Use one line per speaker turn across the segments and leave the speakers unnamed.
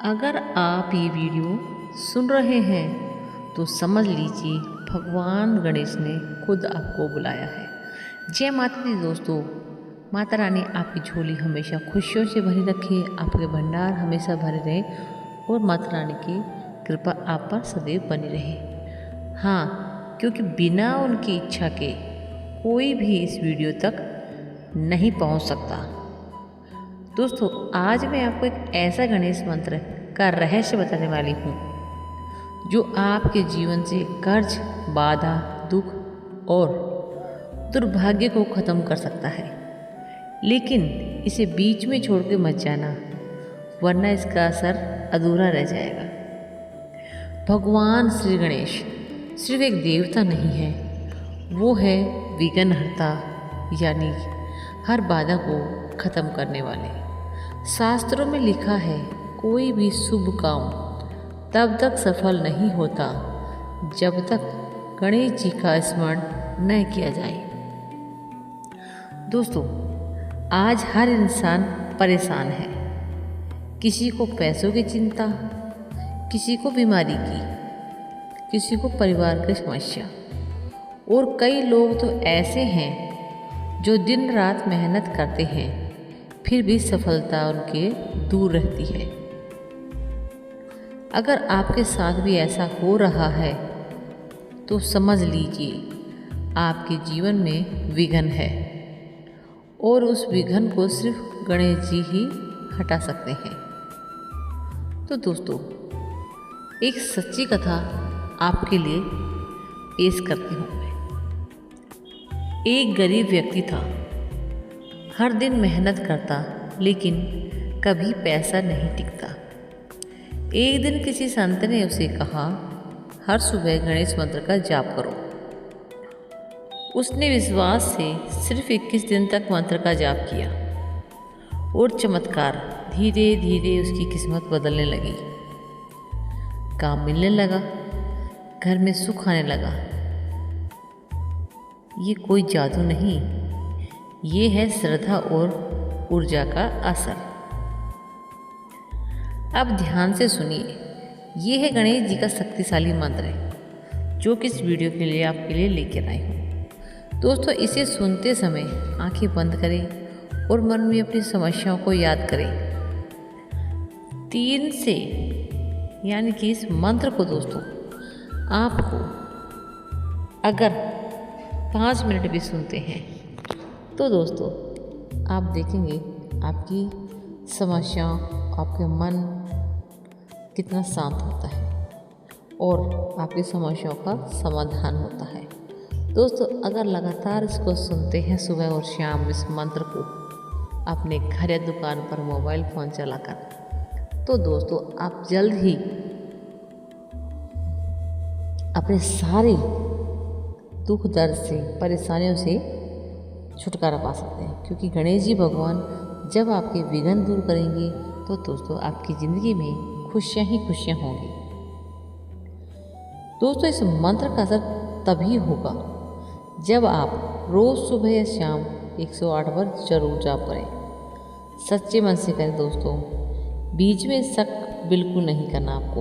अगर आप ये वीडियो सुन रहे हैं तो समझ लीजिए भगवान गणेश ने खुद आपको बुलाया है। जय माता दी दोस्तों। माता रानी आपकी झोली हमेशा खुशियों से भरी रखे, आपके भंडार हमेशा भरे रहे और माता रानी की कृपा आप पर सदैव बनी रहे। हाँ, क्योंकि बिना उनकी इच्छा के कोई भी इस वीडियो तक नहीं पहुंच सकता। दोस्तों, आज मैं आपको एक ऐसा गणेश मंत्र का रहस्य बताने वाली हूँ जो आपके जीवन से कर्ज, बाधा, दुख और दुर्भाग्य को ख़त्म कर सकता है। लेकिन इसे बीच में छोड़ के मत जाना, वरना इसका असर अधूरा रह जाएगा। भगवान श्री गणेश सिर्फ एक देवता नहीं है, वो है विघ्नहर्ता, यानी हर बाधा को ख़त्म करने वाले। शास्त्रों में लिखा है, कोई भी शुभ काम तब तक सफल नहीं होता जब तक गणेश जी का स्मरण न किया जाए। दोस्तों, आज हर इंसान परेशान है। किसी को पैसों की चिंता, किसी को बीमारी की, किसी को परिवार की समस्या, और कई लोग तो ऐसे हैं जो दिन रात मेहनत करते हैं फिर भी सफलता उनके दूर रहती है। अगर आपके साथ भी ऐसा हो रहा है तो समझ लीजिए आपके जीवन में विघ्न है और उस विघ्न को सिर्फ गणेश जी ही हटा सकते हैं। तो दोस्तों, एक सच्ची कथा आपके लिए पेश करती हूँ मैं। एक गरीब व्यक्ति था, हर दिन मेहनत करता लेकिन कभी पैसा नहीं टिकता। एक दिन किसी संत ने उसे कहा, हर सुबह गणेश मंत्र का जाप करो। उसने विश्वास से सिर्फ 21 दिन तक मंत्र का जाप किया और चमत्कार, धीरे धीरे उसकी किस्मत बदलने लगी। काम मिलने लगा, घर में सुख आने लगा। ये कोई जादू नहीं, ये है श्रद्धा और ऊर्जा का असर। अब ध्यान से सुनिए, ये है गणेश जी का शक्तिशाली मंत्र है जो कि इस वीडियो के लिए आपके लिए लेकर आई हूँ। दोस्तों, इसे सुनते समय आंखें बंद करें और मन में अपनी समस्याओं को याद करें। 3 से यानी कि इस मंत्र को दोस्तों आपको अगर 5 मिनट भी सुनते हैं तो दोस्तों आप देखेंगे आपकी समस्याओं, आपके मन कितना शांत होता है और आपकी समस्याओं का समाधान होता है। दोस्तों, अगर लगातार इसको सुनते हैं सुबह और शाम, इस मंत्र को अपने घर या दुकान पर मोबाइल फ़ोन चलाकर, तो दोस्तों आप जल्द ही अपने सारे दुख दर्द से, परेशानियों से छुटकारा पा सकते हैं। क्योंकि गणेश जी भगवान जब आपके विघ्न दूर करेंगे तो दोस्तों आपकी ज़िंदगी में खुशियाँ ही खुशियाँ होंगी। दोस्तों, इस मंत्र का असर तभी होगा जब आप रोज़ सुबह या शाम 108 बार जरूर जाप करें। सच्चे मन से करें दोस्तों, बीच में शक बिल्कुल नहीं करना आपको।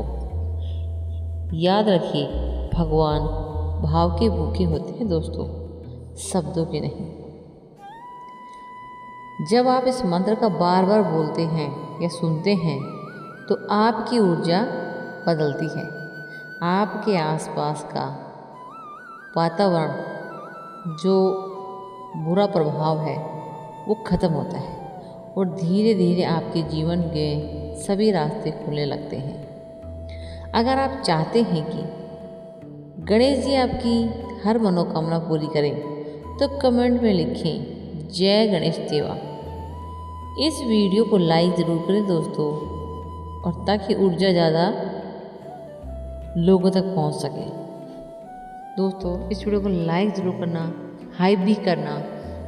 याद रखिए, भगवान भाव के भूखे होते हैं दोस्तों, शब्दों के नहीं। जब आप इस मंत्र का बार बार बोलते हैं या सुनते हैं तो आपकी ऊर्जा बदलती है, आपके आसपास का वातावरण जो बुरा प्रभाव है वो ख़त्म होता है और धीरे धीरे आपके जीवन के सभी रास्ते खुलने लगते हैं। अगर आप चाहते हैं कि गणेश जी आपकी हर मनोकामना पूरी करें तो कमेंट में लिखें, जय गणेश देवा। इस वीडियो को लाइक ज़रूर करें दोस्तों, और ताकि ऊर्जा ज़्यादा लोगों तक पहुंच सके। दोस्तों, इस वीडियो को लाइक ज़रूर करना, हाइप भी करना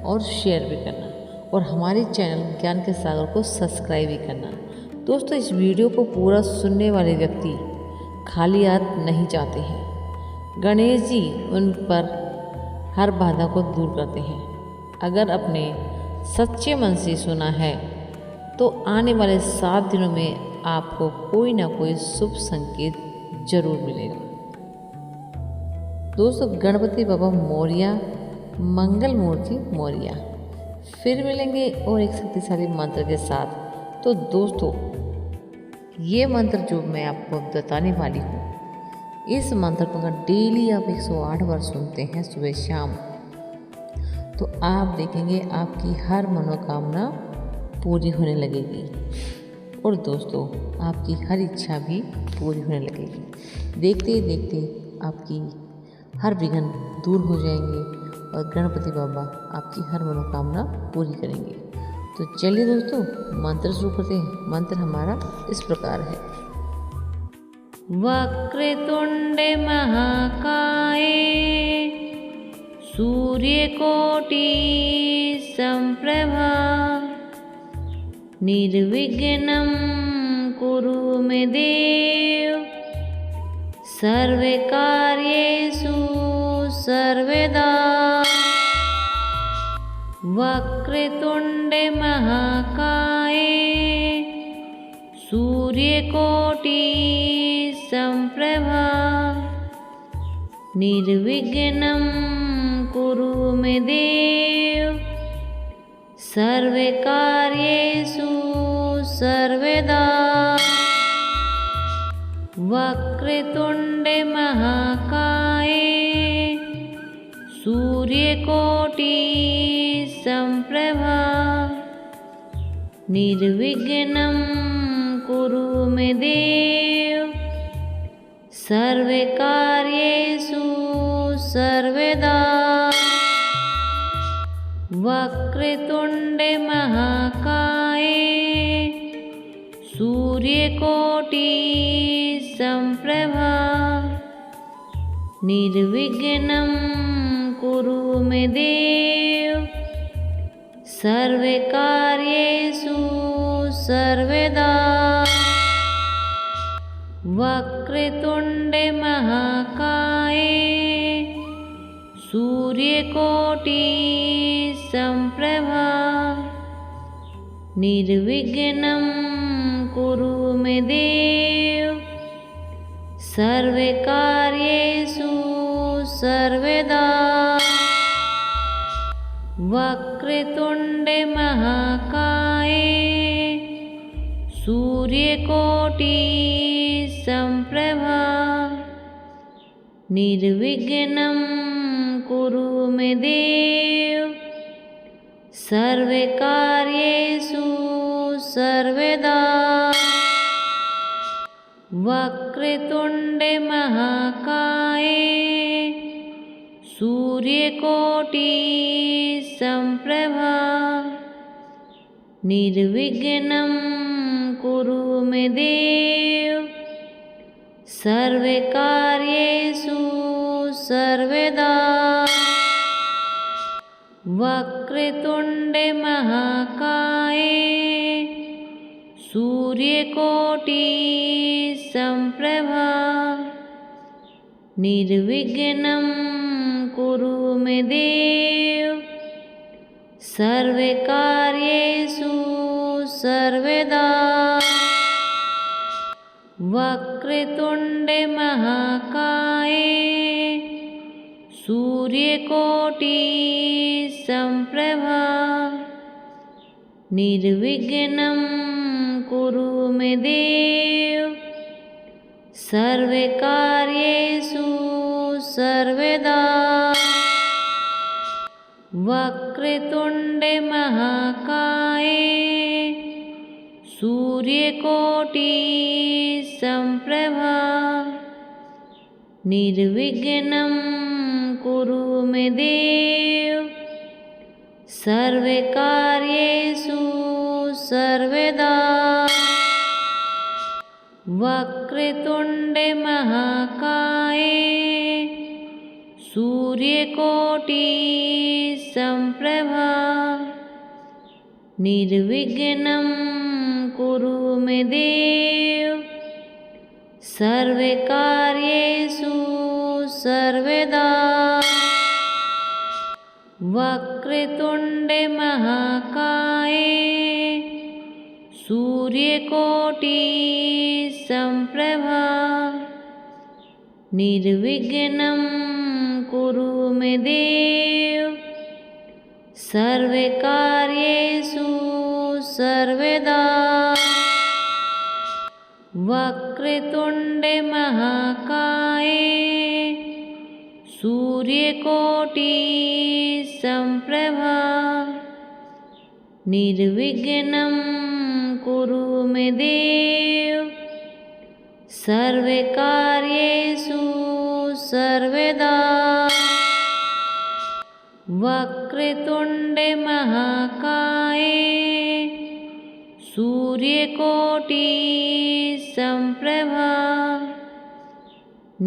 और शेयर भी करना, और हमारे चैनल ज्ञान के सागर को सब्सक्राइब भी करना। दोस्तों, इस वीडियो को पूरा सुनने वाले व्यक्ति खाली हाथ नहीं जाते हैं। गणेश जी उन पर हर बाधा को दूर करते हैं। अगर अपने सच्चे मन से सुना है तो आने वाले 7 दिनों में आपको कोई ना कोई शुभ संकेत जरूर मिलेगा। दोस्तों, गणपति बाबा मोरया, मंगल मूर्ति मोरया। फिर मिलेंगे और एक शक्तिशाली मंत्र के साथ। तो दोस्तों, ये मंत्र जो मैं आपको बताने वाली हूँ, इस मंत्र को अगर डेली आप 108 बार सुनते हैं सुबह शाम, तो आप देखेंगे आपकी हर मनोकामना पूरी होने लगेगी और दोस्तों आपकी हर इच्छा भी पूरी होने लगेगी। देखते ही देखते आपकी हर विघ्न दूर हो जाएंगे और गणपति बाबा आपकी हर मनोकामना पूरी करेंगे। तो चलिए दोस्तों, मंत्र शुरू करते हैं। मंत्र हमारा इस प्रकार है। वक्रतुंड महाकाय सूर्यकोटि संप्रभा निर्विघ्नं कुरु मे देव सर्वकार्येषु सर्वदा। वक्रतुंड महाकाय सूर्यकोटि संप्रभा निर्विघ्नं कुरु मे देव सर्वकार्येषु सर्वदा। वक्रतुंड महाकाय सूर्यकोटि संप्रभा निर्विघ्नं कुरु मे देव सर्वकार्येषु सर्वदा। वक्रतुंड महाकाय सूर्यकोटि संप्रभा निर्विघ्नं कुरु मे देव सर्वकार्येषु सर्वदा। वक्रतुंड महाकाय सूर्यकोटि संप्रभा निर्विघ्नं कुरु मे देव सर्वकार्येषु सर्वदा। वक्रतुंड महाकाय सूर्यकोटि संप्रभा निर्विघ्नं कुरु मे देव सर्वकार्येषु सर्वदा। वक्रतुंड महाकाय सूर्यकोटि संप्रभा निर्विघ्नं कुरु मे देव सर्वकार्येषु सर्वदा। वक्रतुंड महाकाय सूर्यकोटि संप्रभा निर्विघ्नं कुरु मे देव सर्वकार्येषु सर्वदा। वक्रतुंड महाकाय सूर्यकोटि संप्रभा निर्विघ्नं कुरु मे देव सर्वकार्येषु सर्वदा। वक्रतुंड महाकाय सूर्यकोटि संप्रभा निर्विघ्नं कुरु मे देव सर्वकार्येषु सर्वदा। वक्रतुंड महाकाय सूर्यकोटि संप्रभा निर्विघ्नं कुरु मे देव सर्वकार्येषु सर्वदा। वक्रतुंड महाकाय सूर्यकोटि सम्प्रभा निर्विघ्नं कुरु मे देव सर्वकार्येषु सर्वदा वक्रतुण्डे महाकाय सूर्यकोटि सम्प्रभा निर्विघ्नं कुरु मे देव सर्वकार्येषु सर्वदा वक्रतुण्डे महाकाय सूर्यकोटि सम्प्रभा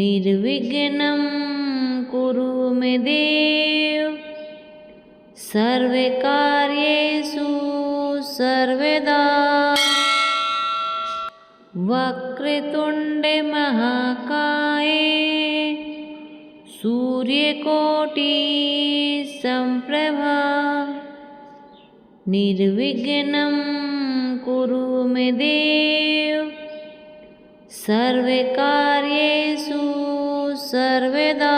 निर्विघ्नं कुरु मे देव सर्वकार्येषु सर्वदा वक्रतुण्डे महाकाय सूर्यकोटि सम्प्रभा निर्विघ्नं कुरु मे देव सर्वकार्येषु सर्वदा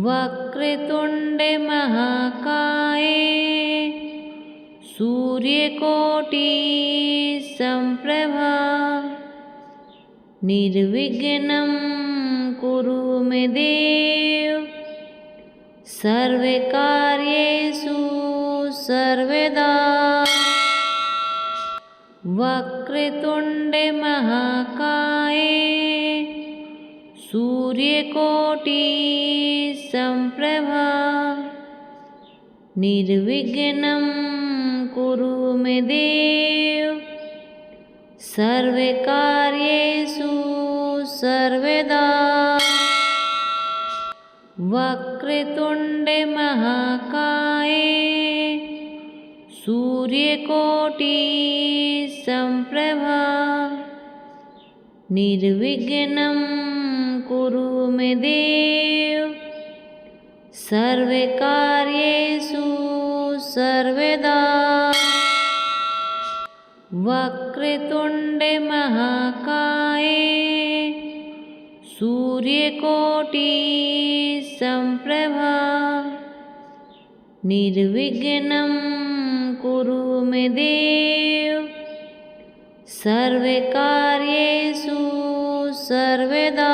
वक्रतुण्डे महाकाय सूर्यकोटि सम्प्रभा निर्विघ्नं कुरु मे देव सर्वकार्येषु सर्वदा वक्रतुण्डे महाकाय सूर्यकोटि सम्प्रभा निर्विघ्नं कुरु मे देव सर्वकार्येषु सर्वदा वक्रतुण्डे महाकाय सूर्यकोटि सम्प्रभा निर्विघ्नं कुरु मे देव सर्वकार्येषु सर्वदा वक्रतुण्डे महाकाय सूर्यकोटि सम्प्रभा निर्विघ्नं कुरु मे देव सर्वकार्येषु सर्वदा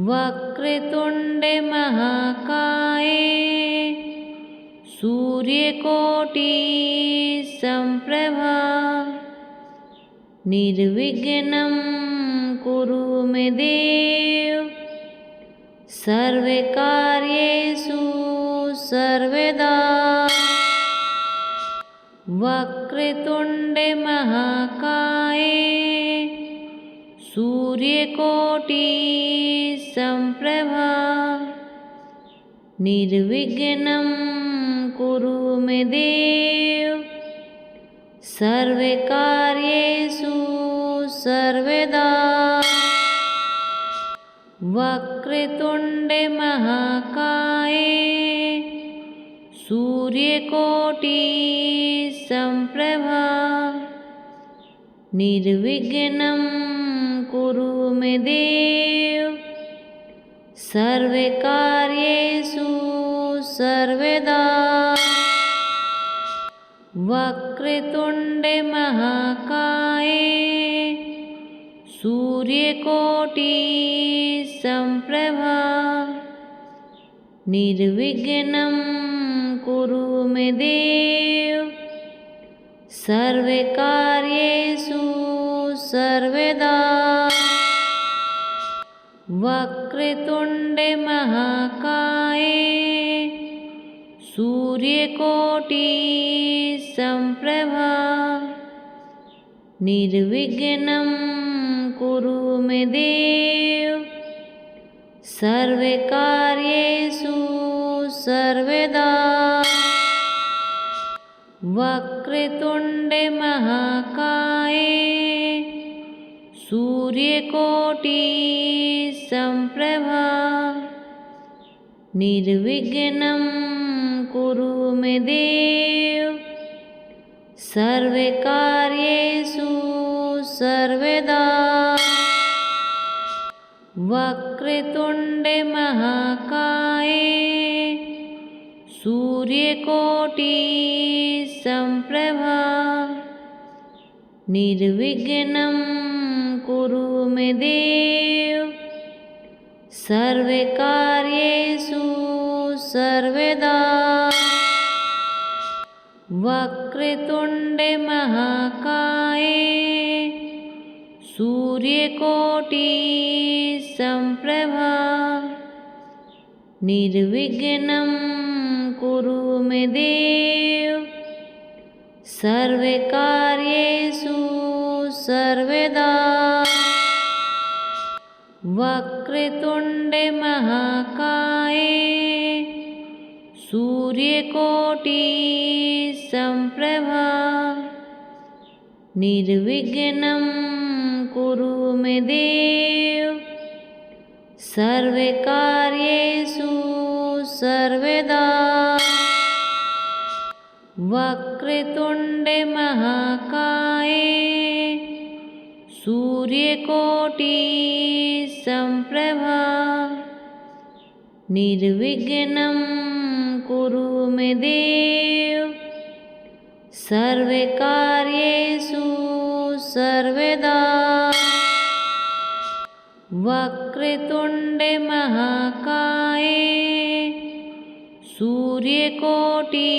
वक्रतुण्डे महाकाय सूर्यकोटि सम्प्रभा निर्विघ्नं कुरु मे देव सर्वकार्येषु सर्वदा वक्रतुण्डे महाकाय सूर्यकोटि सम्प्रभा निर्विघ्नं कुरु मे देव सर्वकार्येषु सर्वदा वक्रतुण्डे महाकाय सूर्यकोटि सम्प्रभा निर्विघ्नं कुरु मे देव सर्वकार्येषु सर्वदा वक्रतुण्डे महाकाय सूर्यकोटि सम्प्रभा निर्विघ्नं कुरु मे देव सर्वकार्येषु सर्वदा वक्रतुण्डे महाकाय सूर्यकोटि सम्प्रभा निर्विघ्नं कुरु मे देव सर्वकार्येषु सर्वदा वक्रतुण्डे महाकाय सूर्यकोटि सम्प्रभा निर्विघ्नं कुरु मे देव सर्वकार्येषु सर्वदा वक्रतुण्डे महाकाय सूर्यकोटि संप्रभा निर्विघ्नं कुरु मे देव सर्वकार्येषु सर्वदा वक्रतुण्डे महाकाय सूर्यकोटि संप्रभा निर्विघ्नं कुरु मे देव सर्वकार्येषु सर्वदा वक्रतुण्डे महाकाय सूर्यकोटि संप्रभा निर्विघ्नं कुरु मे देव सर्वकार्येषु सर्वदा वक्रतुण्डे महाकाय सूर्यकोटि संप्रभा निर्विघ्नं कुरु मे देव सर्वकार्येषु सर्वदा वक्रतुण्डे महाकाय सूर्यकोटि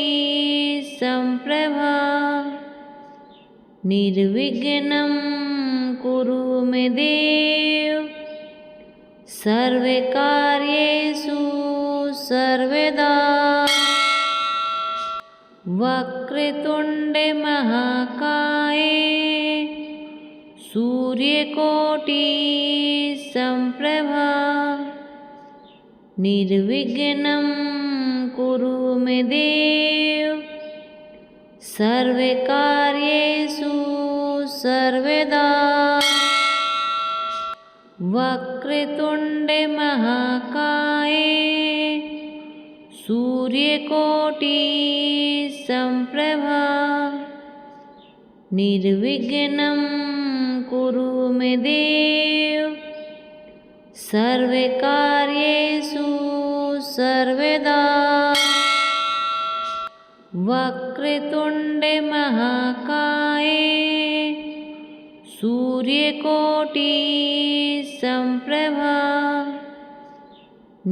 संप्रभा निर्विघ्नं कुरु मे देव सर्वकार्येषु सर्वदा वक्रतुण्डे महाकाय सूर्यकोटि संप्रभा निर्विघ्नं कुरु मे देव सर्वकार्येषु सर्वदा वक्रतुण्डे महाकाय सूर्यकोटि संप्रभा निर्विघ्नं कुरु मे देव सर्वकार्येषु सर्वदा वक्रतुण्डे महाकाय सूर्यकोटि संप्रभा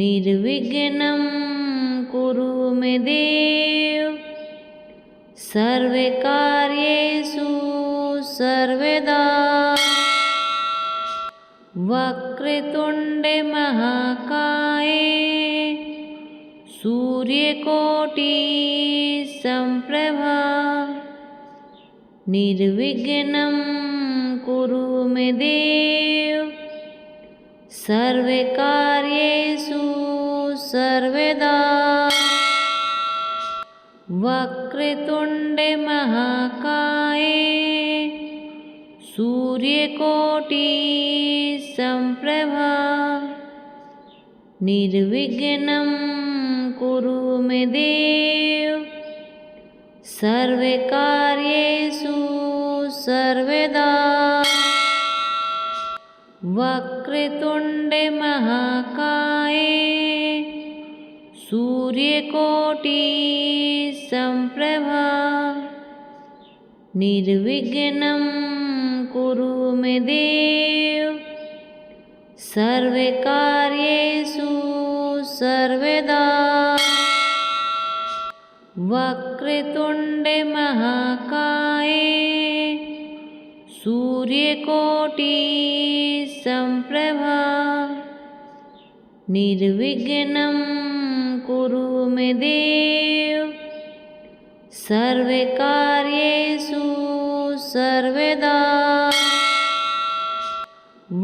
निर्विघ्नं कुरु मे देव सर्वकार्येषु सर्वदा वक्रतुण्डे महाकाय सूर्यकोटि संप्रभा निर्विघ्नं कुरु मे देव सर्वकार्येषु सर्वदा वक्रतुण्डे महाकाय सूर्यकोटि संप्रभा निर्विघ्नं कुरु मे देव सर्वकार्येषु सर्वदा वक्रतुण्डे महाकाय सूर्यकोटि संप्रभा निर्विघ्नं कुरु मे देव सर्वकार्येषु सर्वदा वक्रतुण्डे महाकाय सूर्यकोटि संप्रभा निर्विघ्नं कुरु मे देव सर्वकार्येषु सर्वदा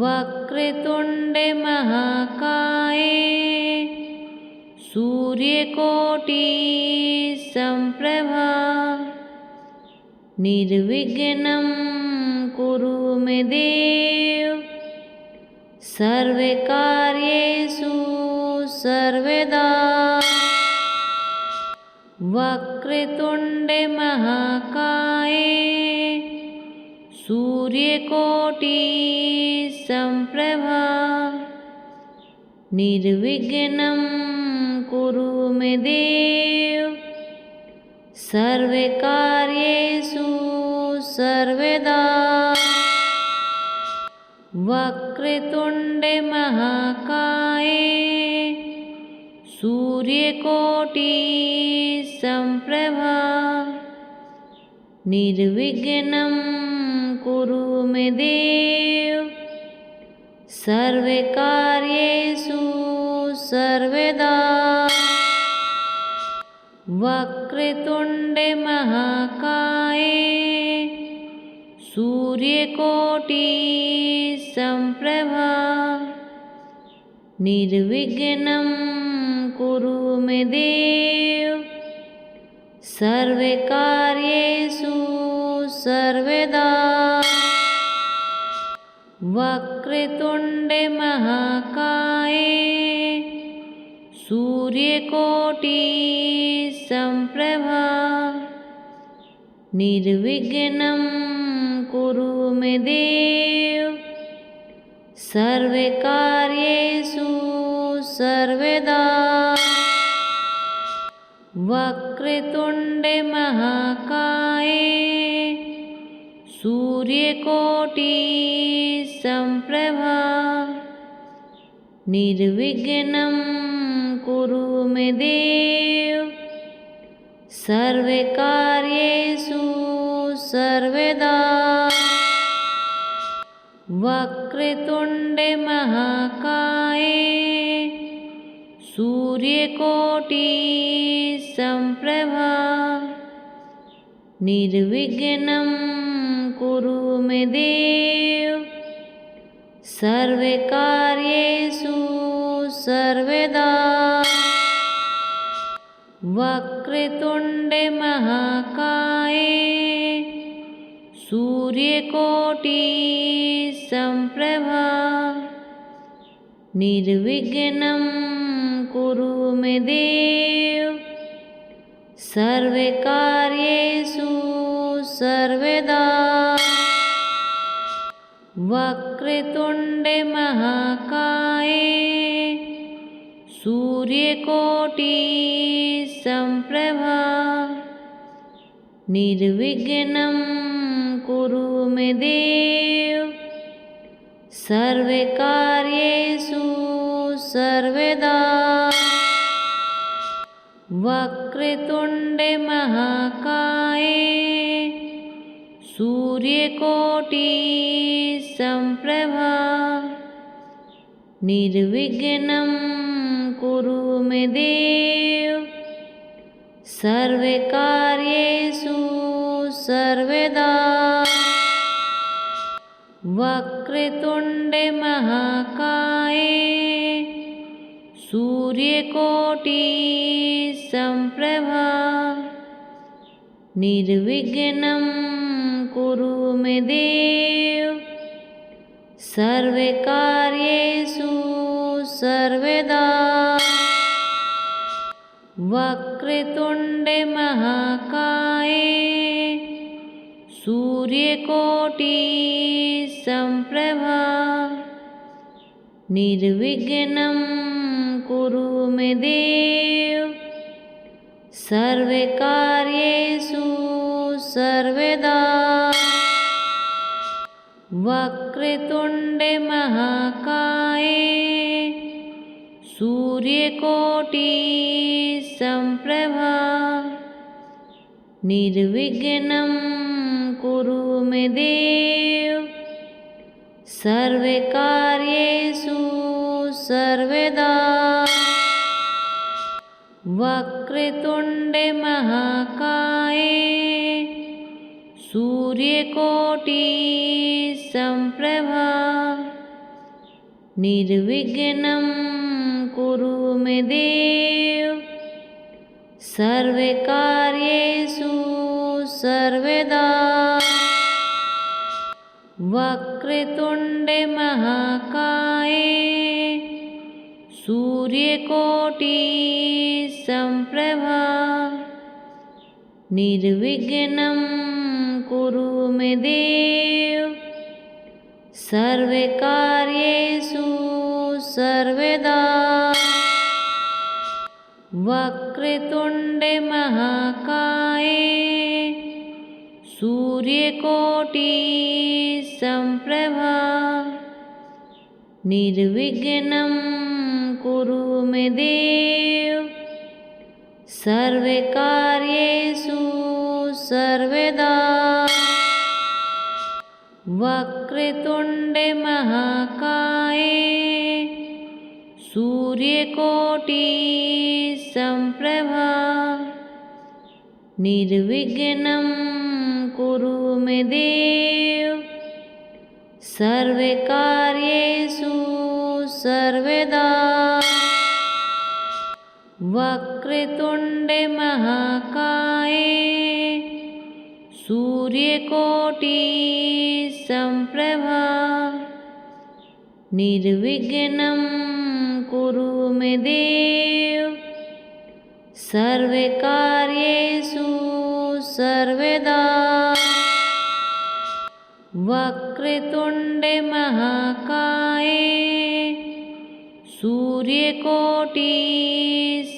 वक्रतुण्डे महाकाय सूर्यकोटि संप्रभा निर्विघ्नं कुरु मे देव सर्वकार्येषु सर्वदा वक्रतुण्डे महाकाय सूर्यकोटि समप्रभा निर्विघ्नं कुरु मे देव सर्वकार्येषु सर्वदा। वक्रतुण्डे महाकाय सूर्यकोटि समप्रभा निर्विघ्नं कुरु मे देव सर्वकार्येषु सर्वदा। वक्रतुण्डे महाकाय सूर्यकोटि समप्रभा निर्विघ्नं कुरु मे देव सर्वकार्येषु सर्वदा। वक्रतुण्डे महाकाय सूर्यकोटि समप्रभा निर्विघ्नं कुरु मे देव सर्वकार्येषु सर्वदा। वक्रतुण्डे महाकाय सूर्यकोटि समप्रभा निर्विघ्नं कुरु मे देव सर्वकार्येषु सर्वदा। वक्रतुण्डे महाकाय सूर्यकोटि समप्रभा निर्विघ्नं कुरु मे देव सर्वकार्येषु सर्वदा। वक्रतुण्डे महाकाय सूर्यकोटि समप्रभा निर्विघ्नं कुरु मे देव सर्वकार्येषु सर्वदा। वक्रतुण्डे महाकाय सूर्यकोटि समप्रभा निर्विघ्नं कुरु मे देव सर्वकार्येषु सर्वदा। वक्रतुण्डे महाकाय सूर्यकोटि समप्रभा निर्विघ्नं कुरु मे देव सर्वकार्येषु सर्वदा। वक्रतुण्डे महाकाय सूर्यकोटि समप्रभा निर्विघ्नं कुरु मे देव सर्वकार्येषु सर्वदा। वक्रतुण्डे महाकाय सूर्यकोटि समप्रभा निर्विघ्नं कुरु मे देव सर्वकार्येषु सर्वदा। वक्रतुण्डे महाकाय सूर्यकोटि समप्रभा निर्विघ्नं कुरु मे देव सर्वकार्येषु सर्वदा। वक्रतुण्डे महाकाय सूर्यकोटि समप्रभा निर्विघ्नं कुरु मे देव सर्वकार्येषु सर्वदा। वक्रतुण्डे महाकाय सूर्यकोटि समप्रभा निर्विघ्नं कुरु मे देव सर्वकार्येषु सर्वदा वक्रतुण्डे महाकाय सूर्यकोटि समप्रभा निर्विघ्नं कुरु मे देव सर्वकार्येषु सर्वदा वक्रतुण्डे महाकाय सूर्यकोटि समप्रभा निर्विघ्नं कुरु मे देव सर्वकार्येषु सर्वदा वक्रतुण्डे महाकाय सूर्यकोटि समप्रभा निर्विघ्नं कुरु मे देव सर्वकार्येषु सर्वदा वक्रतुण्डे महाकाय सूर्यकोटि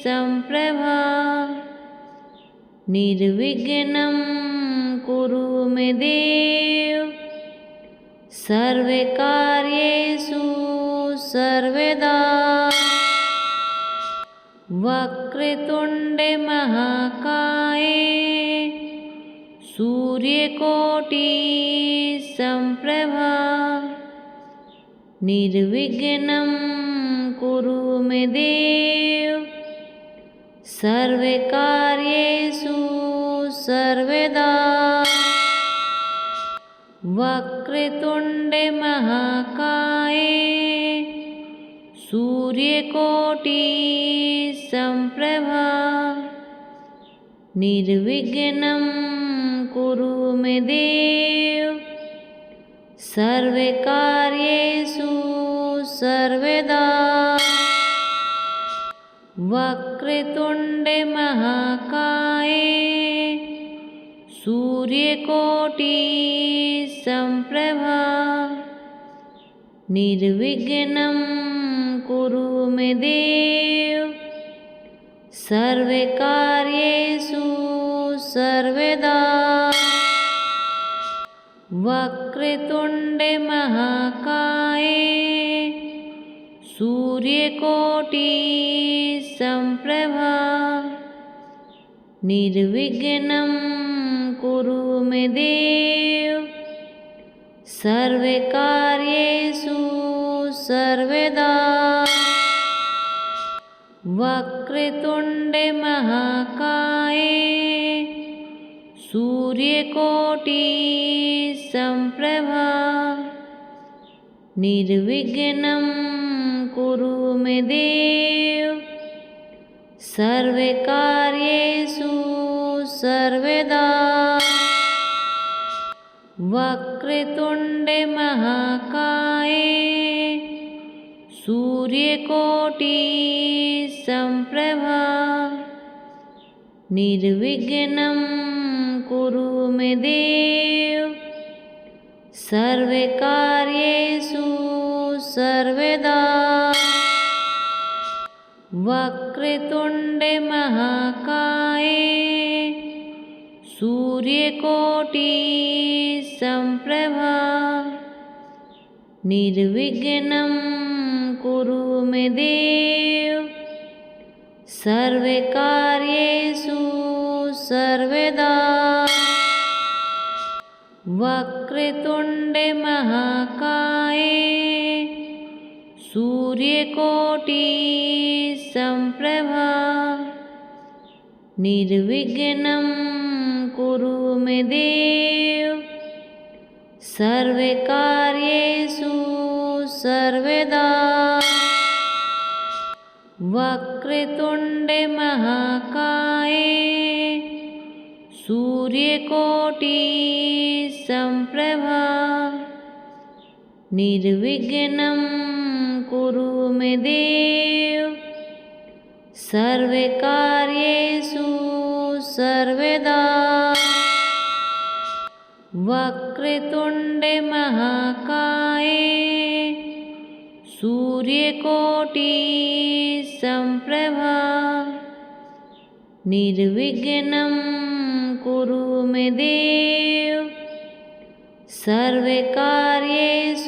समप्रभा निर्विघ्नं कुरु मे देव सर्वकार्येषु सर्वदा वक्रतुण्डे महाकाय सूर्यकोटि समप्रभा निर्विघ्नं कुरु मे देव सर्वकार्येषु सर्वदा वक्रतुण्डे महाकाय सूर्यकोटि समप्रभा निर्विघ्नं कुरु मे देव सर्वकार्येषु सर्वदा वक्रतुण्डे महाकाय सूर्यकोटि समप्रभा निर्विघ्नं कुरु मे देव सर्वकार्येषु सर्वदा वक्रतुण्डे महाकाय सूर्यकोटि समप्रभा निर्विघ्नं कुरु मे देव सर्वकार्येषु सर्वदा वक्रतुण्डे महाकाय सूर्यकोटि समप्रभा निर्विघ्नं कुरु मे देव सर्वकार्येषु सर्वदा वक्रतुण्डे महाकाय सूर्यकोटि समप्रभा निर्विघ्नं कुरु मे देव सर्वकार्येषु सर्वदा वक्रतुण्डे महाकाय सूर्यकोटि समप्रभा निर्विघ्नं कुरु मे देव सर्वकार्येषु सर्वदा वक्रतुण्डे महाकाय सूर्यकोटि समप्रभा निर्विघ्नं कुरु मे देव सर्वकार्येषु सर्वदा वक्रतुण्डे महाकाय सूर्यकोटि समप्रभा निर्विघ्नं कुरु मे देव सर्वकार्येषु सर्वदा वक्रतुण्डे महाकाये सूर्यकोटि संप्रभा निर्विघ्नं कुरु मे देव सर्वकार्येषु